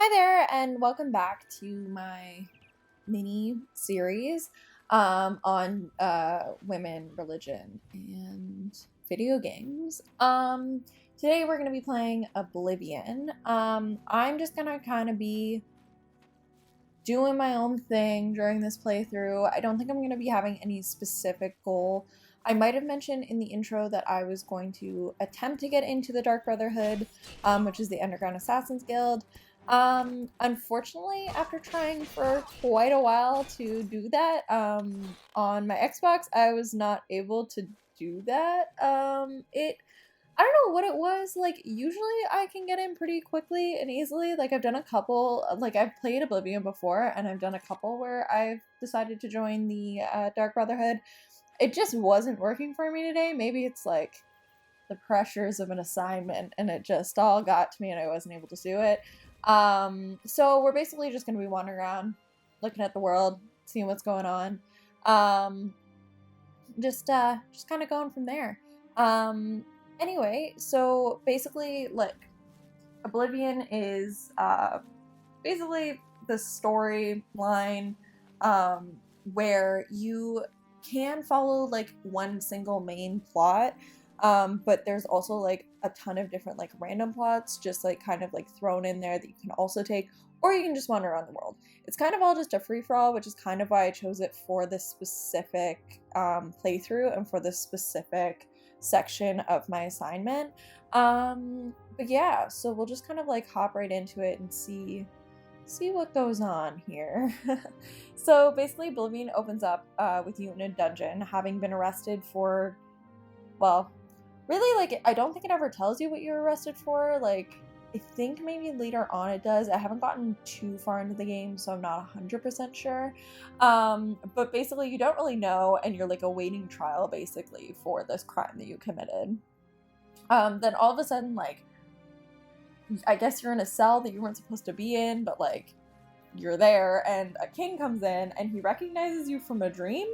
Hi there, and welcome back to my mini series on women, religion, and video games. Today we're going to be playing Oblivion. I'm just going to kind of be doing my own thing during this playthrough. I don't think I'm going to be having any specific goal. I might have mentioned in the intro that I was going to attempt to get into the Dark Brotherhood, which is the Underground Assassins Guild. Unfortunately, after trying for quite a while to do that, on my Xbox, I was not able to do that. I don't know what it was. Like, usually I can get in pretty quickly and easily. Like, I've done a couple, like, I've played Oblivion before, and I've done a couple where I've decided to join the Dark Brotherhood. It just wasn't working for me today. Maybe it's like the pressures of an assignment, and it just all got to me, and I wasn't able to do it. So we're basically just going to be wandering around, looking at the world, seeing what's going on. Just kind of going from there. Anyway, so basically, like, Oblivion is basically the storyline where you can follow like one single main plot, but there's also like a ton of different like random plots just like kind of like thrown in there that you can also take, or you can just wander around the world. It's kind of all just a free-for-all, which is kind of why I chose it for this specific playthrough and for this specific section of my assignment. But yeah, so we'll just kind of like hop right into it and see what goes on here. So basically Oblivion opens up with you in a dungeon, having been arrested for, well, really, like, I don't think it ever tells you what you're arrested for. Like, I think maybe later on it does. I haven't gotten too far into the game, so I'm not 100% sure. But basically you don't really know, and you're like awaiting trial basically for this crime that you committed. Then all of a sudden, like, I guess you're in a cell that you weren't supposed to be in, but like you're there, and a king comes in and he recognizes you from a dream,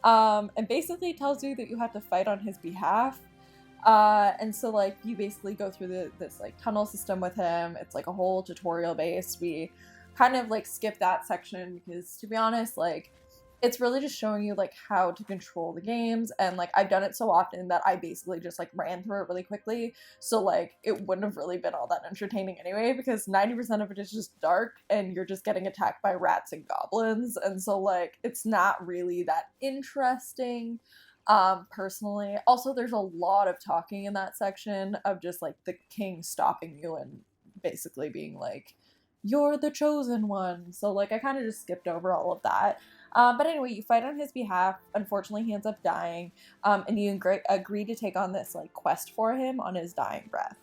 and basically tells you that you have to fight on his behalf. And so like you basically go through this like tunnel system with him. It's like a whole tutorial base. We kind of like skip that section because, to be honest, like, it's really just showing you like how to control the games, and like I've done it so often that I basically just like ran through it really quickly, so like it wouldn't have really been all that entertaining anyway, because 90% of it is just dark and you're just getting attacked by rats and goblins, and so like it's not really that interesting, personally. Also, there's a lot of talking in that section of just like the king stopping you and basically being like, you're the chosen one. So like I kind of just skipped over all of that. But anyway, you fight on his behalf. Unfortunately, he ends up dying, and you agree to take on this like quest for him on his dying breath.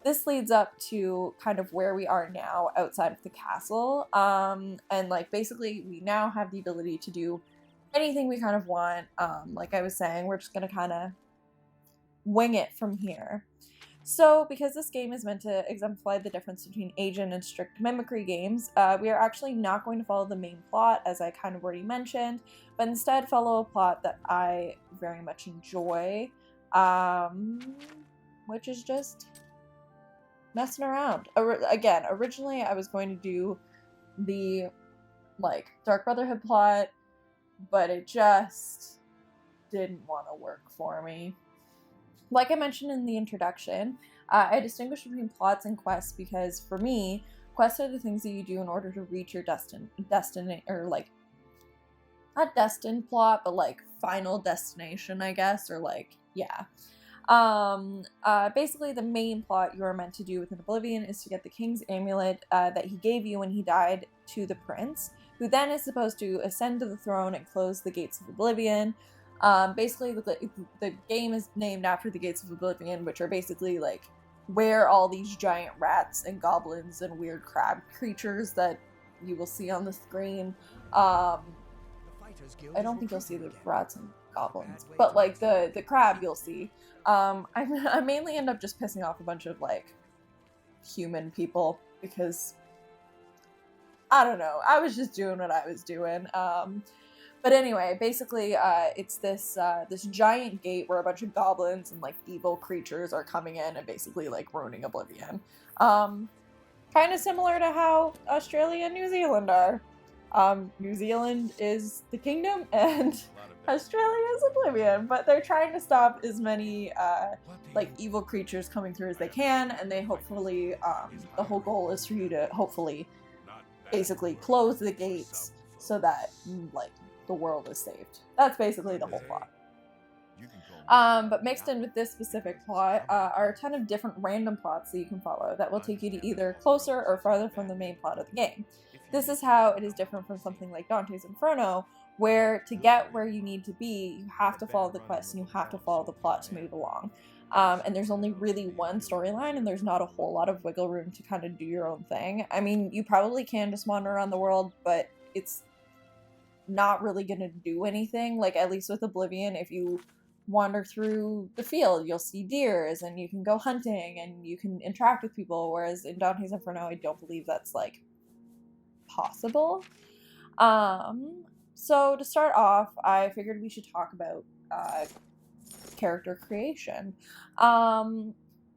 This leads up to kind of where we are now outside of the castle, and like basically we now have the ability to do anything we kind of want. Like I was saying, we're just gonna kind of wing it from here. So, because this game is meant to exemplify the difference between agent and strict mimicry games, we are actually not going to follow the main plot, as I kind of already mentioned, but instead follow a plot that I very much enjoy, which is just messing around. Again, originally I was going to do the, like, Dark Brotherhood plot, but it just didn't want to work for me. Like I mentioned in the introduction, I distinguish between plots and quests because, for me, quests are the things that you do in order to reach your destiny, or like, not destined plot, but like final destination, I guess, or like, yeah. Basically the main plot you are meant to do within Oblivion is to get the king's amulet that he gave you when he died to the prince, who then is supposed to ascend to the throne and close the gates of Oblivion. Basically, the game is named after the Gates of Oblivion, which are basically like where all these giant rats and goblins and weird crab creatures that you will see on the screen. I don't think you'll see the rats and goblins, but like the crab you'll see. I mainly end up just pissing off a bunch of like human people because I don't know. I was just doing what I was doing. But anyway, basically, it's this giant gate where a bunch of goblins and like evil creatures are coming in and basically like ruining Oblivion. Kind of similar to how Australia and New Zealand are. New Zealand is the kingdom and Australia is Oblivion, but they're trying to stop as many like evil creatures coming through as they can, and they hopefully the whole goal is for you to hopefully basically close the gates so that like the world is saved. That's basically the whole plot. But mixed in with this specific plot are a ton of different random plots that you can follow that will take you to either closer or farther from the main plot of the game. This is how it is different from something like Dante's Inferno, where to get where you need to be, you have to follow the quest and you have to follow the plot to move along. And there's only really one storyline, and there's not a whole lot of wiggle room to kind of do your own thing. I mean, you probably can just wander around the world, but it's not really going to do anything. Like, at least with Oblivion, if you wander through the field, you'll see deers, and you can go hunting, and you can interact with people, whereas in Dante's Inferno, I don't believe that's, like, possible. So to start off, I figured we should talk about character creation.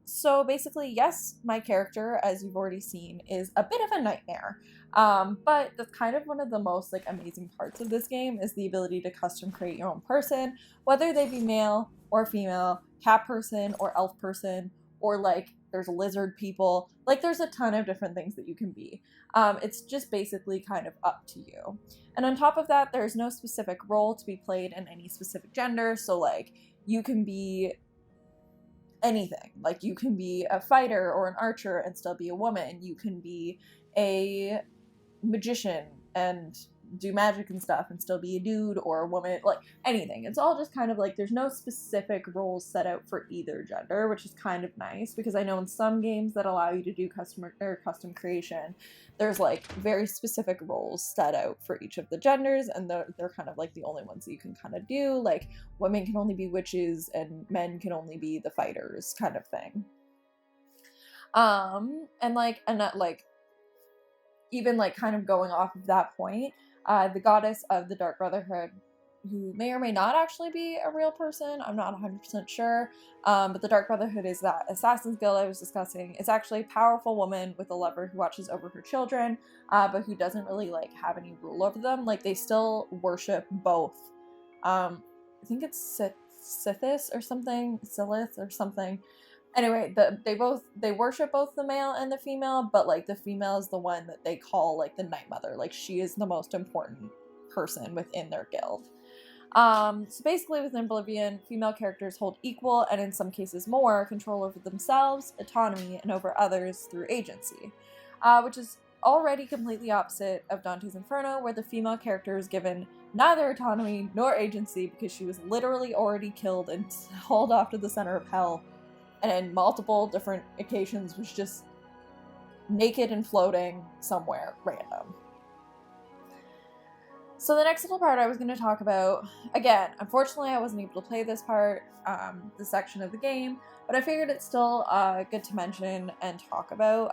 So basically, yes, my character, as you've already seen, is a bit of a nightmare. But that's kind of one of the most like amazing parts of this game is the ability to custom create your own person, whether they be male or female, cat person or elf person, or like there's lizard people. Like there's a ton of different things that you can be. It's just basically kind of up to you. And on top of that, there's no specific role to be played in any specific gender. So like you can be anything. Like you can be a fighter or an archer and still be a woman. You can be a magician and do magic and stuff and still be a dude or a woman, like anything. It's all just kind of like there's no specific roles set out for either gender, which is kind of nice because I know in some games that allow you to do custom creation, there's like very specific roles set out for each of the genders, and they're kind of like the only ones that you can kind of do. Like women can only be witches and men can only be the fighters, kind of thing. And like even like kind of going off of that point, the goddess of the Dark Brotherhood, who may or may not actually be a real person, I'm not 100% sure, but the Dark Brotherhood is that Assassin's Guild I was discussing. It's actually a powerful woman with a lover who watches over her children, but who doesn't really like have any rule over them. Like they still worship both. I think it's Sithis or something, Silith or something. Anyway, they worship both the male and the female, but like the female is the one that they call like the Night Mother. Like she is the most important person within their guild. So basically within Oblivion, female characters hold equal, and in some cases more, control over themselves, autonomy, and over others through agency. Which is already completely opposite of Dante's Inferno, where the female character is given neither autonomy nor agency because she was literally already killed and hauled off to the center of hell, and in multiple different occasions was just naked and floating somewhere random. So the next little part I was going to talk about, again, unfortunately I wasn't able to play this part, this section of the game, but I figured it's still good to mention and talk about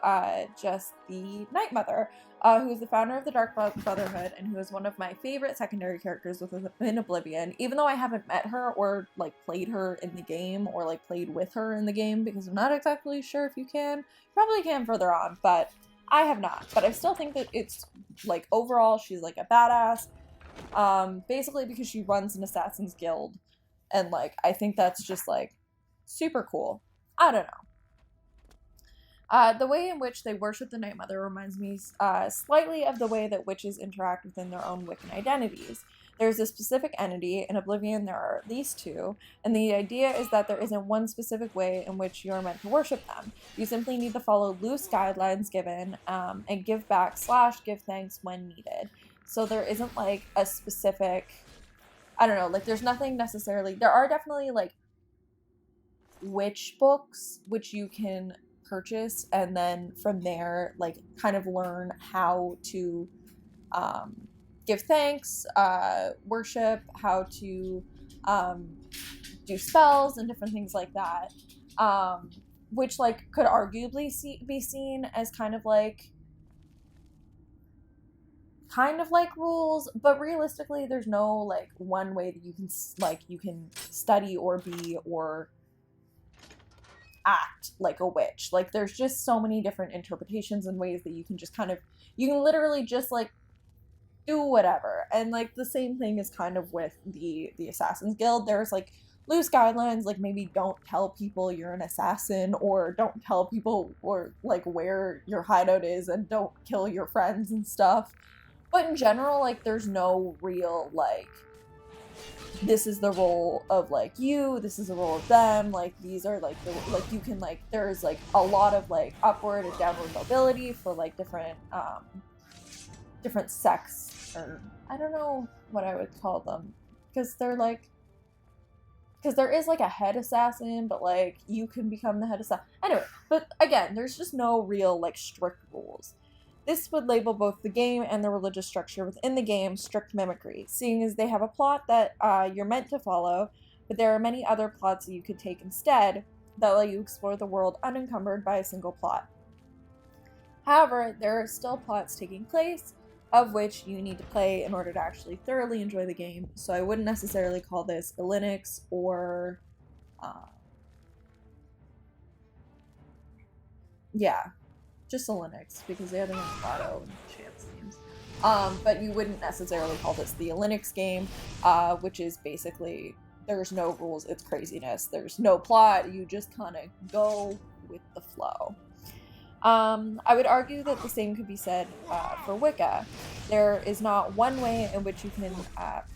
just the Night Mother, who is the founder of the Dark Brotherhood and who is one of my favorite secondary characters within Oblivion, even though I haven't met her or like played her in the game or like played with her in the game, because I'm not exactly sure if you can. Probably can further on, but I have not. But I still think that it's like overall she's like a badass. Basically because she runs an Assassin's Guild, and like I think that's just like super cool. I don't know. The way in which they worship the Night Mother reminds me slightly of the way that witches interact within their own Wiccan identities. There's a specific entity. In Oblivion there are at least two, and the idea is that there isn't one specific way in which you're meant to worship them. You simply need to follow loose guidelines given, and give back / give thanks when needed. So there isn't like a specific, I don't know, like there's nothing necessarily, there are definitely like witch books which you can purchase and then from there like kind of learn how to give thanks, worship, how to do spells and different things like that, which like could arguably be seen as kind of like rules, but realistically there's no like one way that you can study or be or act like a witch. Like, there's just so many different interpretations and ways that you can just kind of, you can literally just like do whatever. And like the same thing is kind of with the Assassin's Guild. There's like loose guidelines, like maybe don't tell people you're an assassin, or don't tell people or like where your hideout is, and don't kill your friends and stuff. But in general, like there's no real like, this is the role of like you, this is the role of them, like these are like the, like you can like, there's like a lot of like upward and downward mobility for like different sects, or I don't know what I would call them, because they're like, because there is like a head assassin, but like you can become the head assassin anyway. But again, there's just no real like strict rules. This would label both the game and the religious structure within the game strict mimicry, seeing as they have a plot that you're meant to follow, but there are many other plots that you could take instead that let you explore the world unencumbered by a single plot. However, there are still plots taking place, of which you need to play in order to actually thoroughly enjoy the game, so I wouldn't necessarily call this a Linux or, yeah, just a Linux, because the other one's Auto and Chance names. But you wouldn't necessarily call this the Linux game, which is basically, there's no rules, it's craziness, there's no plot, you just kind of go with the flow. I would argue that the same could be said for Wicca. There is not one way in which you can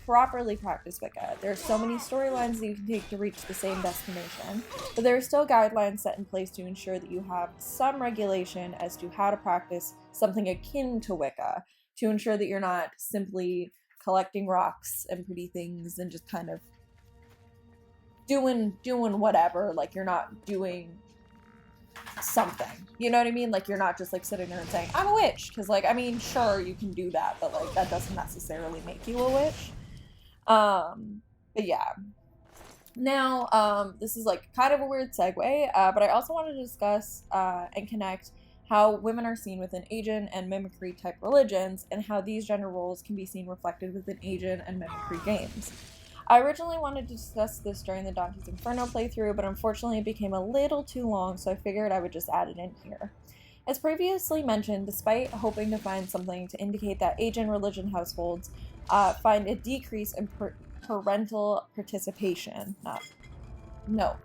properly practice Wicca. There are so many storylines that you can take to reach the same destination, but there are still guidelines set in place to ensure that you have some regulation as to how to practice something akin to Wicca, to ensure that you're not simply collecting rocks and pretty things and just kind of doing whatever, like you're not doing something, you know what I mean? Like you're not just like sitting there and saying I'm a witch, because like I mean sure you can do that, but like that doesn't necessarily make you a witch. But yeah, now this is like kind of a weird segue, but I also wanted to discuss and connect how women are seen within agent and mimicry type religions, and how these gender roles can be seen reflected within agent and mimicry games. I originally wanted to discuss this during the Dante's Inferno playthrough, but unfortunately it became a little too long, so I figured I would just add it in here. As previously mentioned, despite hoping to find something to indicate that agent religion households find a decrease in parental participation,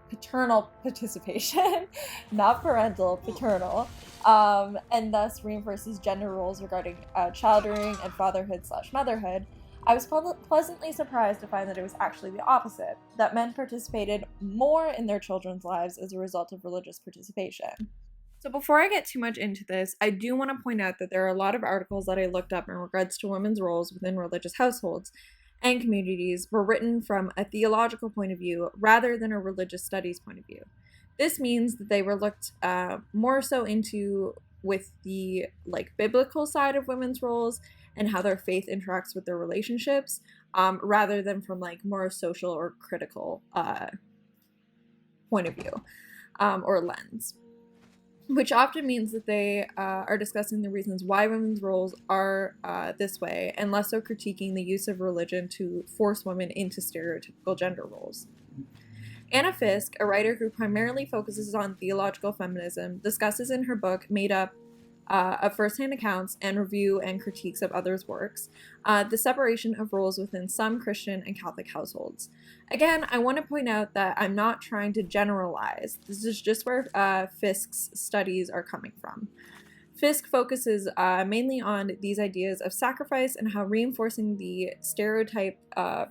paternal participation, not parental, paternal, and thus reinforces gender roles regarding child rearing and fatherhood/motherhood, I was pleasantly surprised to find that it was actually the opposite, that men participated more in their children's lives as a result of religious participation. So before I get too much into this, I do want to point out that there are a lot of articles that I looked up in regards to women's roles within religious households and communities were written from a theological point of view rather than a religious studies point of view. This means that they were looked more so into with the like biblical side of women's roles and how their faith interacts with their relationships, rather than from like more social or critical point of view or lens. Which often means that they are discussing the reasons why women's roles are this way, and less so critiquing the use of religion to force women into stereotypical gender roles. Anna Fisk, a writer who primarily focuses on theological feminism, discusses in her book Made Up of First-Hand Accounts and Review and Critiques of Others' Works, the separation of roles within some Christian and Catholic households. Again, I want to point out that I'm not trying to generalize. This is just where Fisk's studies are coming from. Fisk focuses mainly on these ideas of sacrifice and how reinforcing the stereotype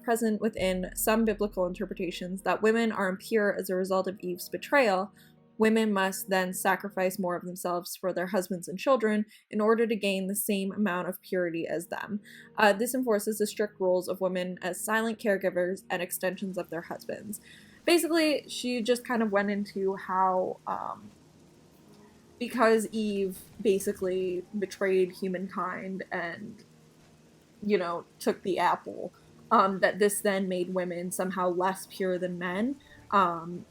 present within some biblical interpretations that women are impure as a result of Eve's betrayal, women must then sacrifice more of themselves for their husbands and children in order to gain the same amount of purity as them. This enforces the strict roles of women as silent caregivers and extensions of their husbands. Basically, she just kind of went into how, because Eve basically betrayed humankind and, took the apple, that this then made women somehow less pure than men.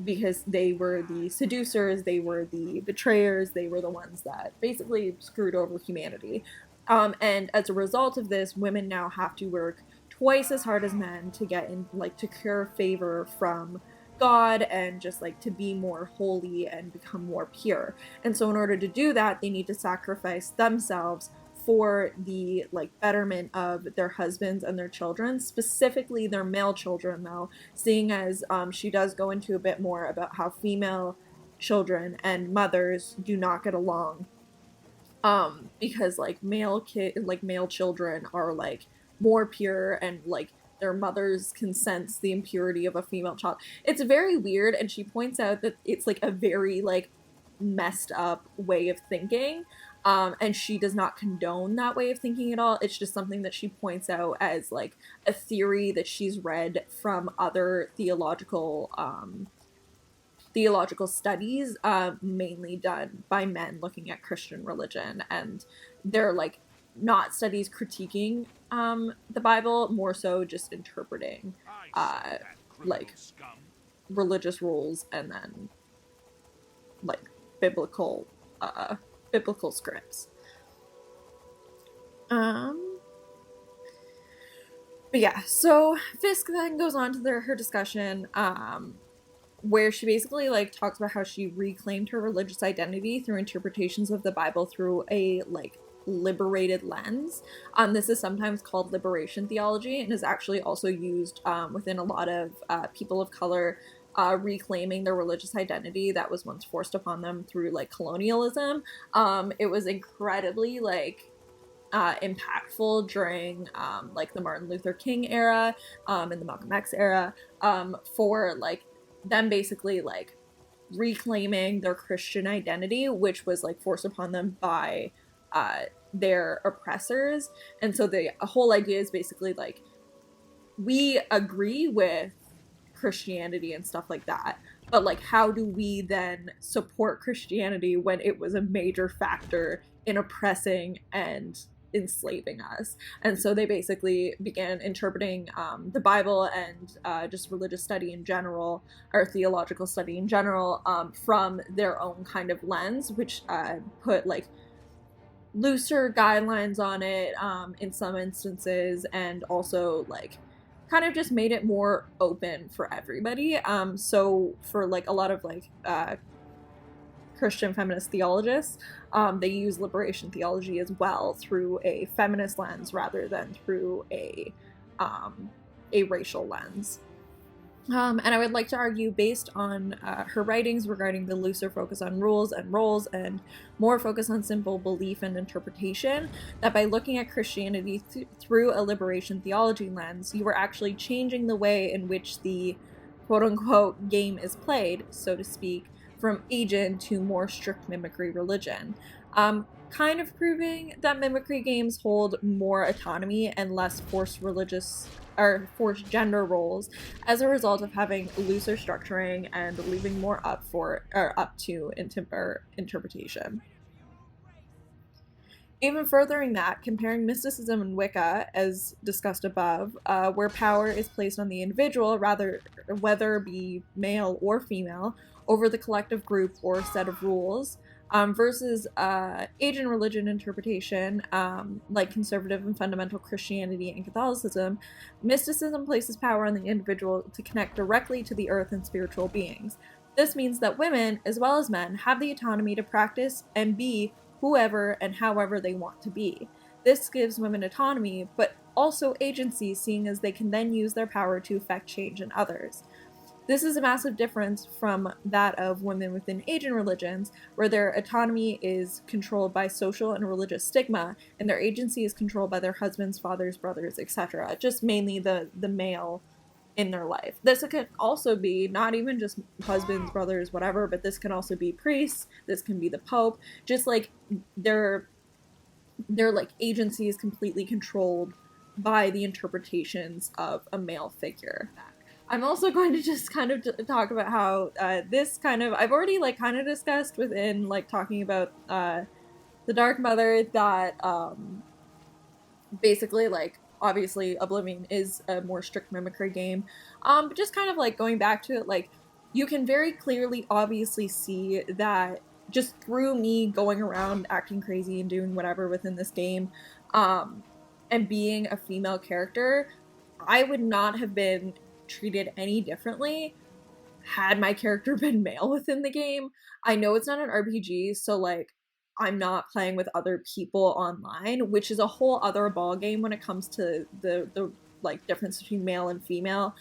Because they were the seducers, they were the betrayers, they were the ones that basically screwed over humanity. And as a result of this, women now have to work twice as hard as men to get in, to cure favor from God and just like to be more holy and become more pure. And so in order to do that, they need to sacrifice themselves for the like betterment of their husbands and their children, specifically their male children, though, seeing as she does go into a bit more about how female children and mothers do not get along, because like male children are like more pure, and like their mothers can sense the impurity of a female child. It's very weird, and she points out that it's like a very like messed up way of thinking, and she does not condone that way of thinking at all. It's just something that she points out as like a theory that she's read from other theological studies, mainly done by men looking at Christian religion, and they're like not studies critiquing the Bible, more so just interpreting like religious rules and then like biblical biblical scripts. But yeah, so Fisk then goes on to her discussion, where she basically like talks about how she reclaimed her religious identity through interpretations of the Bible through a like liberated lens. This is sometimes called liberation theology, and is actually also used within a lot of people of color reclaiming their religious identity that was once forced upon them through like colonialism. It was incredibly like impactful during like the Martin Luther King era, and the Malcolm X era, for like them basically like reclaiming their Christian identity, which was like forced upon them by their oppressors. And so the whole idea is basically like, we agree with Christianity and stuff like that, but like how do we then support Christianity when it was a major factor in oppressing and enslaving us? And so they basically began interpreting the Bible and just religious study in general, or theological study in general, from their own kind of lens, which put like looser guidelines on it in some instances, and also like kind of just made it more open for everybody. So for like a lot of like Christian feminist theologists, they use liberation theology as well through a feminist lens rather than through a racial lens. And I would like to argue, based on her writings regarding the looser focus on rules and roles and more focus on simple belief and interpretation, that by looking at Christianity through a liberation theology lens, you are actually changing the way in which the quote-unquote game is played, so to speak, from agent to more strict mimicry religion. Kind of proving that mimicry games hold more autonomy and less forced gender roles as a result of having looser structuring and leaving more up to interpretation. Even furthering that, comparing mysticism and Wicca, as discussed above, where power is placed on the individual, rather whether it be male or female, over the collective group or set of rules, versus Asian religion interpretation, like conservative and fundamental Christianity and Catholicism. Mysticism places power on the individual to connect directly to the earth and spiritual beings. This means that women, as well as men, have the autonomy to practice and be whoever and however they want to be. This gives women autonomy, but also agency, seeing as they can then use their power to affect change in others. This is a massive difference from that of women within Asian religions, where their autonomy is controlled by social and religious stigma, and their agency is controlled by their husbands, fathers, brothers, etc. Just mainly the male in their life. This can also be not even just husbands, brothers, whatever, but this can also be priests, this can be the Pope, just like their like agency is completely controlled by the interpretations of a male figure. I'm also going to just kind of talk about how this kind of, I've already like kind of discussed within like talking about the Dark Mother, that basically like obviously Oblivion is a more strict mimicry game, but just kind of like going back to it, like you can very clearly obviously see that just through me going around acting crazy and doing whatever within this game, and being a female character, I would not have been treated any differently had my character been male within the game. I know it's not an RPG, so like I'm not playing with other people online, which is a whole other ball game when it comes to the like difference between male and female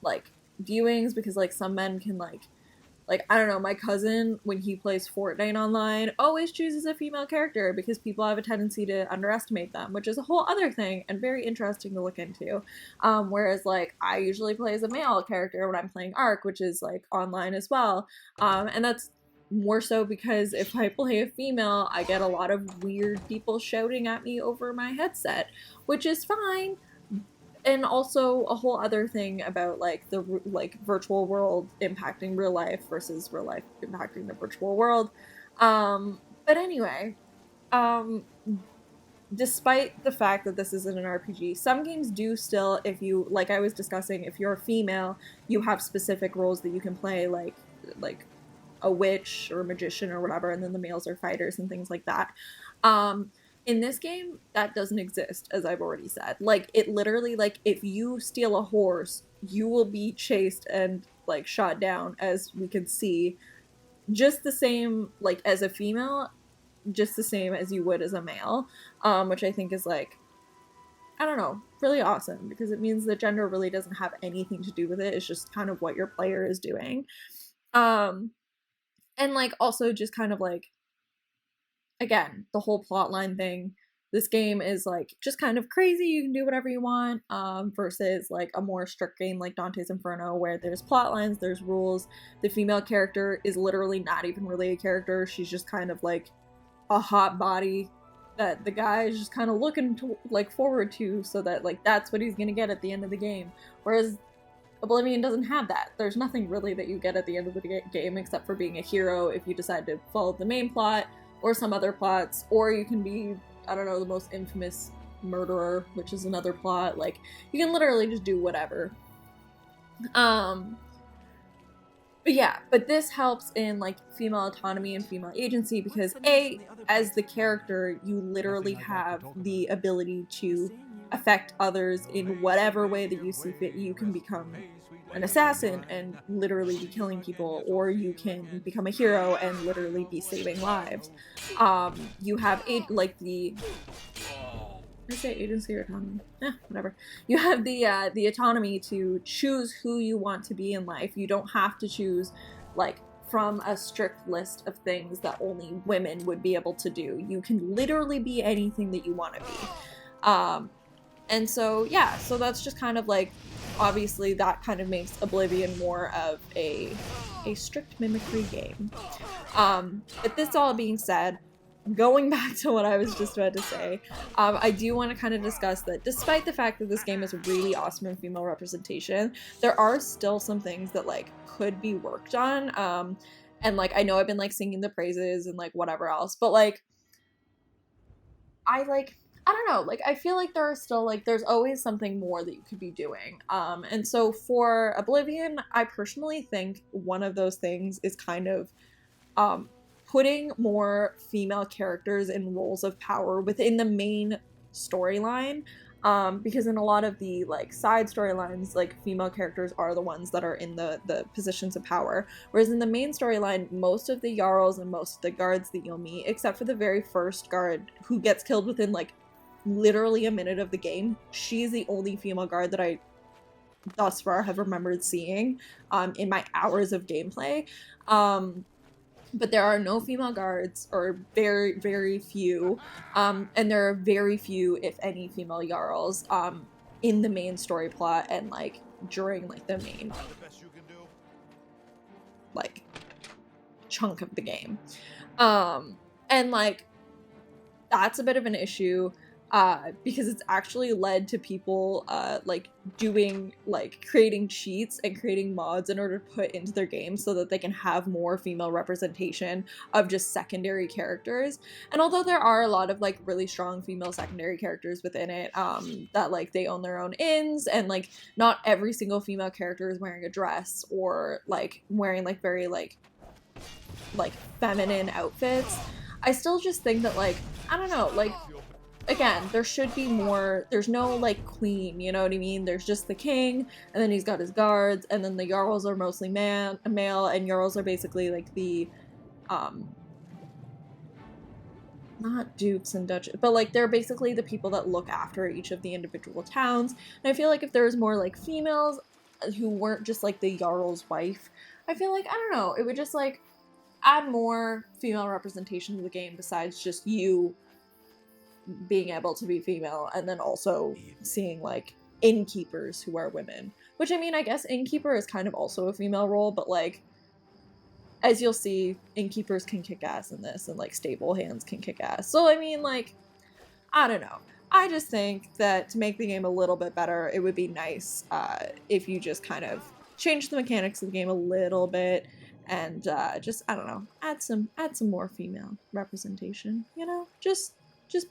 like viewings, because like some men can like I don't know, my cousin when he plays Fortnite online always chooses a female character because people have a tendency to underestimate them, which is a whole other thing and very interesting to look into. Whereas like I usually play as a male character when I'm playing Ark, which is like online as well. And that's more so because if I play a female, I get a lot of weird people shouting at me over my headset, which is fine. And also a whole other thing about like the like virtual world impacting real life versus real life impacting the virtual world. But anyway, um despite the fact that this isn't an RPG, some games do still, if you, like I was discussing, if you're a female, you have specific roles that you can play, like a witch or a magician or whatever, and then the males are fighters and things like that. Um, in this game, that doesn't exist, as I've already said. Like, it literally, like, if you steal a horse, you will be chased and, like, shot down, as we can see, just the same, like, as a female, just the same as you would as a male, which I think is, like, I don't know, really awesome, because it means that gender really doesn't have anything to do with it. It's just kind of what your player is doing. And like also just kind of like, again, the whole plotline thing. This game is like just kind of crazy. You can do whatever you want, versus like a more strict game like Dante's Inferno, where there's plot lines, there's rules. The female character is literally not even really a character. She's just kind of like a hot body that the guy is just kind of looking to like forward to, so that like that's what he's gonna get at the end of the game. Whereas Oblivion doesn't have that. There's nothing really that you get at the end of the game except for being a hero if you decide to follow the main plot or some other plots, or you can be, I don't know, the most infamous murderer, which is another plot. Like, you can literally just do whatever. But yeah, but this helps in like female autonomy and female agency because A, as the character, you literally have the ability to affect others in whatever way that you see fit. You can become an assassin and literally be killing people, or you can become a hero and literally be saving lives. You have like the, I say agency or autonomy? Whatever. You have the autonomy to choose who you want to be in life. You don't have to choose like from a strict list of things that only women would be able to do. You can literally be anything that you want to be. And so yeah, so that's just kind of like, obviously that kind of makes Oblivion more of a strict mimicry game. But this all being said, going back to what I was just about to say, I do want to kind of discuss that despite the fact that this game is really awesome in female representation, there are still some things that like could be worked on. And like, I know I've been like singing the praises and like whatever else, but like, I don't know, like I feel like there are still like, there's always something more that you could be doing. And so for Oblivion, I personally think one of those things is kind of putting more female characters in roles of power within the main storyline, because in a lot of the like side storylines, like female characters are the ones that are in the positions of power, whereas in the main storyline, most of the Jarls and most of the guards that you'll meet, except for the very first guard who gets killed within like literally a minute of the game, she is the only female guard that I thus far have remembered seeing in my hours of gameplay. But there are no female guards, or very, very few, and there are very few, if any, female Jarls in the main story plot and like during like the main like chunk of the game. And like that's a bit of an issue. Because it's actually led to people like doing like creating cheats and creating mods in order to put into their games so that they can have more female representation of just secondary characters. And although there are a lot of like really strong female secondary characters within it, that like they own their own inns, and like not every single female character is wearing a dress or like wearing like very like feminine outfits, I still just think that like, I don't know, like again, there should be more. There's no like queen, you know what I mean? There's just the king, and then he's got his guards, and then the jarls are mostly male, and jarls are basically like the um not dukes and duchess, but like they're basically the people that look after each of the individual towns. And I feel like if there was more like females who weren't just like the jarl's wife, I feel like, I don't know, it would just like add more female representation to the game besides just you being able to be female, and then also seeing like innkeepers who are women. Which, I mean, I guess innkeeper is kind of also a female role, but like as you'll see, innkeepers can kick ass in this, and like stable hands can kick ass. So I mean, like, I don't know. I just think that to make the game a little bit better, it would be nice if you just kind of change the mechanics of the game a little bit, and just, I don't know, add some more female representation. You know, just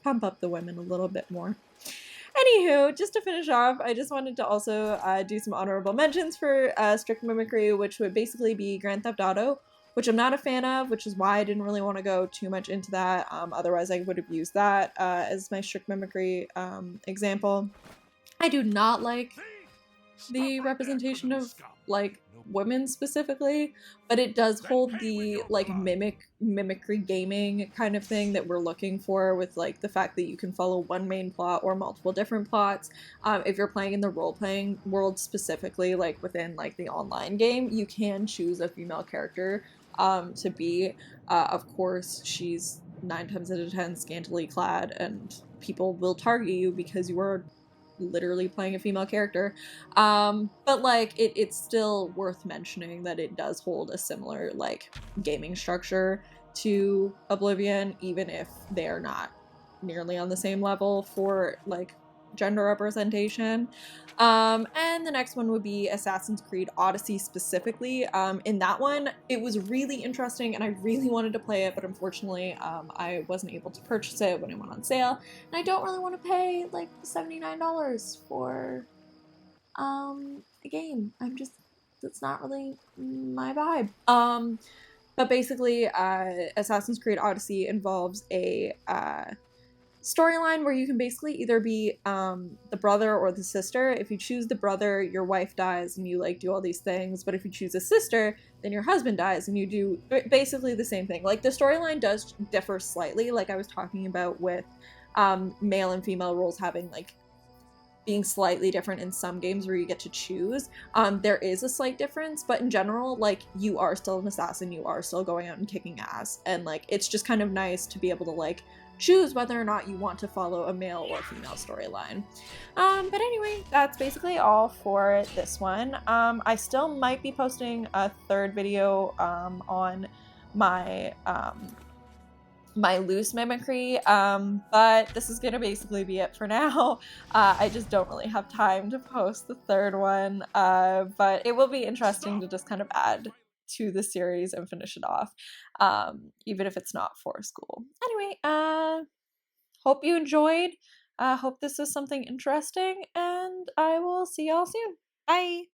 pump up the women a little bit more. Anywho, just to finish off, I just wanted to also do some honorable mentions for strict mimicry, which would basically be Grand Theft Auto, which I'm not a fan of, which is why I didn't really want to go too much into that. Otherwise, I would have used that as my strict mimicry example. I do not like the representation of like women specifically, but it does hold the like mimicry gaming kind of thing that we're looking for, with like the fact that you can follow one main plot or multiple different plots. If you're playing in the role-playing world specifically, like within like the online game, you can choose a female character to be. Of course, she's 9 times out of 10 scantily clad, and people will target you because you are literally playing a female character. But like it's still worth mentioning that it does hold a similar like gaming structure to Oblivion, even if they're not nearly on the same level for like gender representation. And the next one would be Assassin's Creed Odyssey specifically. In that one, it was really interesting and I really wanted to play it, but unfortunately, I wasn't able to purchase it when it went on sale. And I don't really want to pay like $79 for a game. That's not really my vibe. But basically, Assassin's Creed Odyssey involves a storyline where you can basically either be the brother or the sister. If you choose the brother, your wife dies and you like do all these things, but if you choose a sister, then your husband dies and you do basically the same thing. Like the storyline does differ slightly, like I was talking about with male and female roles having like being slightly different in some games where you get to choose. There is a slight difference, but in general, like, you are still an assassin, you are still going out and kicking ass, and like it's just kind of nice to be able to like choose whether or not you want to follow a male or female storyline. But anyway, that's basically all for this one. I still might be posting a third video on my my loose mimicry, but this is gonna basically be it for now. I just don't really have time to post the third one, but it will be interesting to just kind of add to the series and finish it off, even if it's not for school. Anyway, hope you enjoyed. Hope this was something interesting, and I will see y'all soon. Bye!